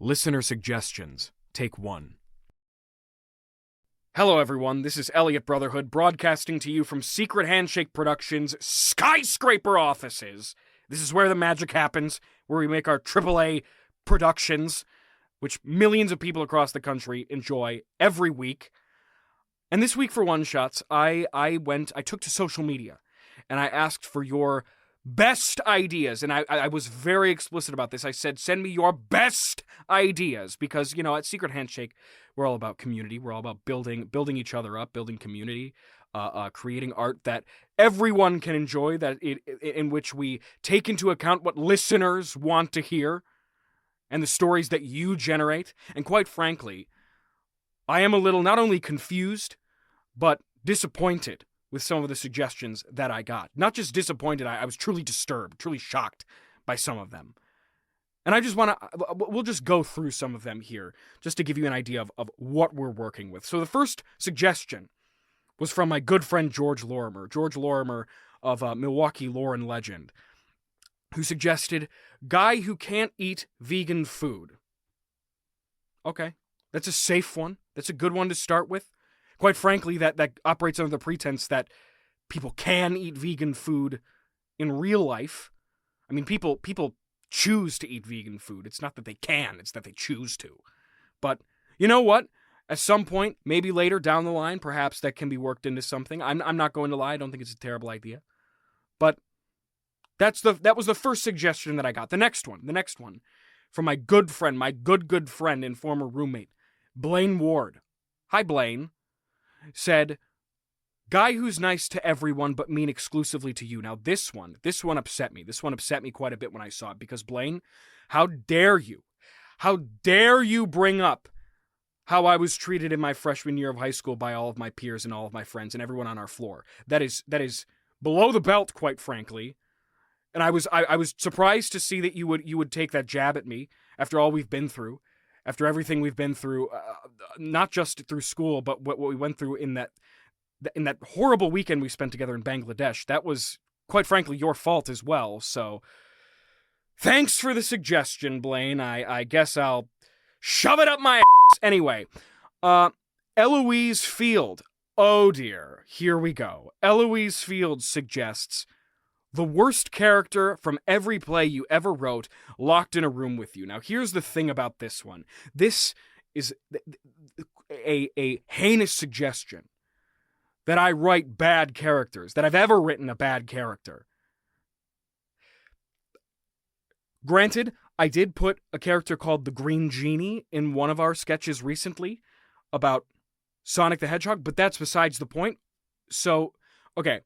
Listener Suggestions, Take 1. Hello everyone, this is Elliott Brotherhood broadcasting to you from Secret Handshake Productions' skyscraper offices. This is where the magic happens, where we make our AAA productions, which millions of people across the country enjoy every week. And this week for One Shots, I took to social media, and I asked for your best ideas, and I was very explicit about this. I said, send me your best ideas, because, you know, at Secret Handshake, we're all about community. We're all about building each other up, building community, creating art that everyone can enjoy, in which we take into account what listeners want to hear, and the stories that you generate. And quite frankly, I am a little not only confused, but disappointed with some of the suggestions that I got. Not just disappointed, I was truly disturbed, truly shocked by some of them. And I just we'll just go through some of them here, just to give you an idea of what we're working with. So the first suggestion was from my good friend George Lorimer of Milwaukee lore and legend, who suggested, guy who can't eat vegan food. Okay, that's a safe one. That's a good one to start with. Quite frankly, that operates under the pretense that people can eat vegan food in real life. I mean, people choose to eat vegan food. It's not that they can, it's that they choose to. But you know what? At some point, maybe later down the line, perhaps that can be worked into something. I'm not going to lie, I don't think it's a terrible idea. But that was the first suggestion that I got. The next one, from my good friend, my good friend and former roommate, Blaine Ward. Hi, Blaine. Said, guy who's nice to everyone but mean exclusively to you. Now this one upset me. This one upset me quite a bit when I saw it, because Blaine, how dare you bring up how I was treated in my freshman year of high school by all of my peers and all of my friends and everyone on our floor. That is below the belt, quite frankly. And I was surprised to see that you would take that jab at me after all we've been through. After everything we've been through, not just through school, but what we went through in that horrible weekend we spent together in Bangladesh. That was, quite frankly, your fault as well. So, thanks for the suggestion, Blaine. I guess I'll shove it up my ass. Anyway, Eloise Field. Oh dear, here we go. Eloise Field suggests, the worst character from every play you ever wrote locked in a room with you. Now, here's the thing about this one. This is a heinous suggestion that I write bad characters, that I've ever written a bad character. Granted, I did put a character called the Green Genie in one of our sketches recently about Sonic the Hedgehog, but that's besides the point. So, okay.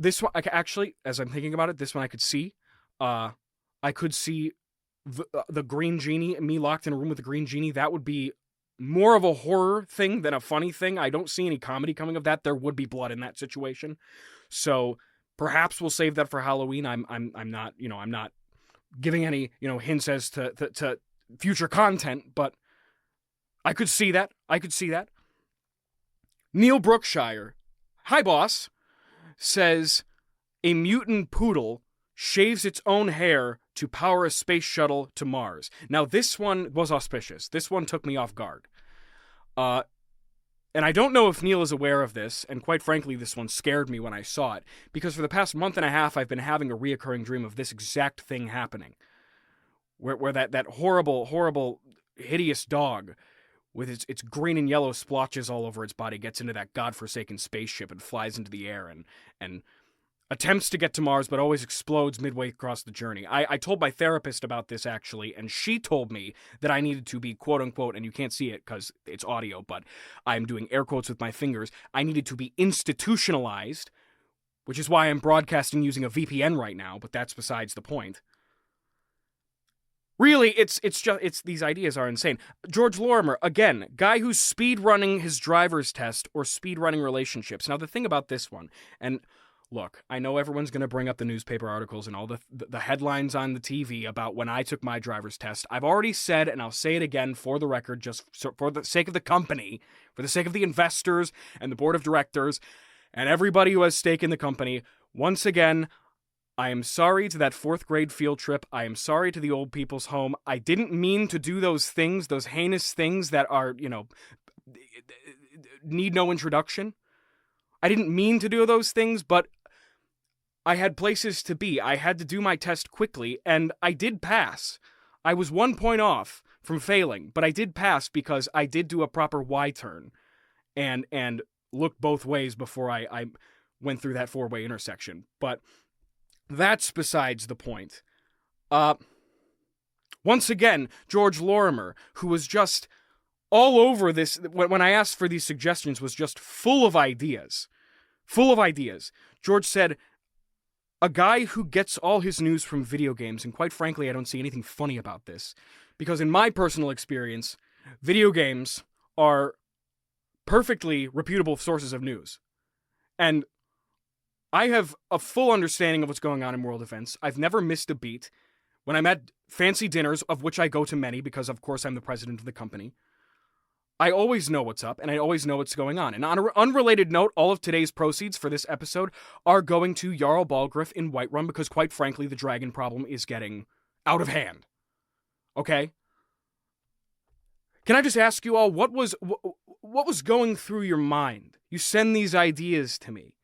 This one, actually, as I'm thinking about it, this one I could see. I could see the Green Genie and me locked in a room with the Green Genie. That would be more of a horror thing than a funny thing. I don't see any comedy coming of that. There would be blood in that situation. So perhaps we'll save that for Halloween. I'm not giving any, hints as to future content, but I could see that. Neil Brookshire. Hi, boss. Says, a mutant poodle shaves its own hair to power a space shuttle to Mars. Now, this one was auspicious. This one took me off guard. And I don't know if Neil is aware of this, and quite frankly, this one scared me when I saw it, because for the past month and a half, I've been having a reoccurring dream of this exact thing happening. Where that horrible, hideous dog with its green and yellow splotches all over its body, gets into that godforsaken spaceship and flies into the air and attempts to get to Mars, but always explodes midway across the journey. I told my therapist about this, actually, and she told me that I needed to be, quote-unquote, and you can't see it because it's audio, but I'm doing air quotes with my fingers, I needed to be institutionalized, which is why I'm broadcasting using a VPN right now, but that's besides the point. Really, it's these ideas are insane. George Lorimer, again, guy who's speedrunning his driver's test or speedrunning relationships. Now, the thing about this one, and look, I know everyone's going to bring up the newspaper articles and all the headlines on the TV about when I took my driver's test. I've already said, and I'll say it again for the record, just for the sake of the company, for the sake of the investors and the board of directors and everybody who has stake in the company, once again, I am sorry to that 4th grade field trip. I am sorry to the old people's home. I didn't mean to do those things, those heinous things that are, need no introduction. I didn't mean to do those things, but I had places to be. I had to do my test quickly, and I did pass. I was 1 point off from failing, but I did pass because I did do a proper Y-turn and looked both ways before I went through that 4-way intersection. But that's besides the point. Once again, George Lorimer, who was just all over this, when I asked for these suggestions, was just full of ideas. Full of ideas. George said, a guy who gets all his news from video games, and quite frankly, I don't see anything funny about this, because in my personal experience, video games are perfectly reputable sources of news. And I have a full understanding of what's going on in world events. I've never missed a beat. When I'm at fancy dinners, of which I go to many because, of course, I'm the president of the company, I always know what's up, and I always know what's going on. And on an unrelated note, all of today's proceeds for this episode are going to Jarl Balgruuf in Whiterun because, quite frankly, the dragon problem is getting out of hand. Okay? Can I just ask you all, what was going through your mind? You send these ideas to me.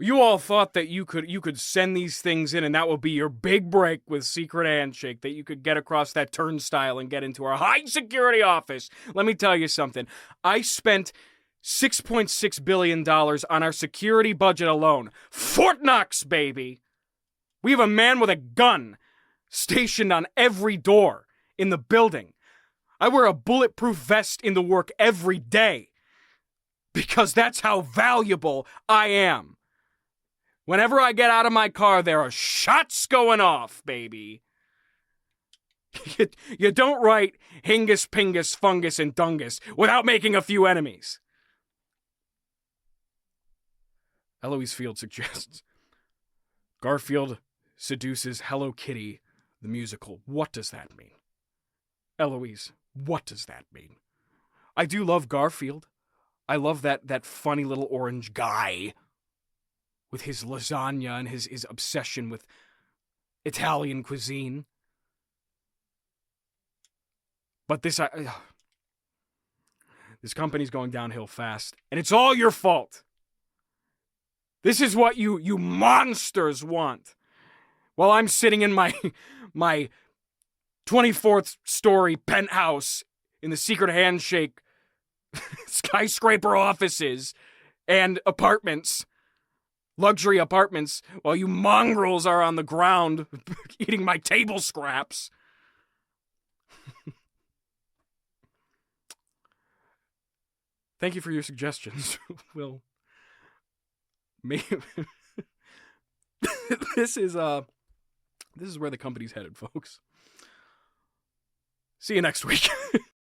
You all thought that you could send these things in and that would be your big break with Secret Handshake, that you could get across that turnstile and get into our high security office. Let me tell you something. I spent $6.6 billion on our security budget alone. Fort Knox, baby! We have a man with a gun stationed on every door in the building. I wear a bulletproof vest in the work every day because that's how valuable I am. Whenever I get out of my car, there are shots going off, baby. You don't write Hingus, Pingus, Fungus, and Dungus without making a few enemies. Eloise Field suggests, Garfield seduces Hello Kitty, the musical. What does that mean? Eloise, what does that mean? I do love Garfield. I love that funny little orange guy with his lasagna and his obsession with Italian cuisine. But this company's going downhill fast, and it's all your fault. This is what you monsters want. While I'm sitting in my 24th story penthouse in the Secret Handshake skyscraper offices and apartments, luxury apartments, while you mongrels are on the ground eating my table scraps. Thank you for your suggestions. Will maybe this is where the company's headed, folks. See you next week.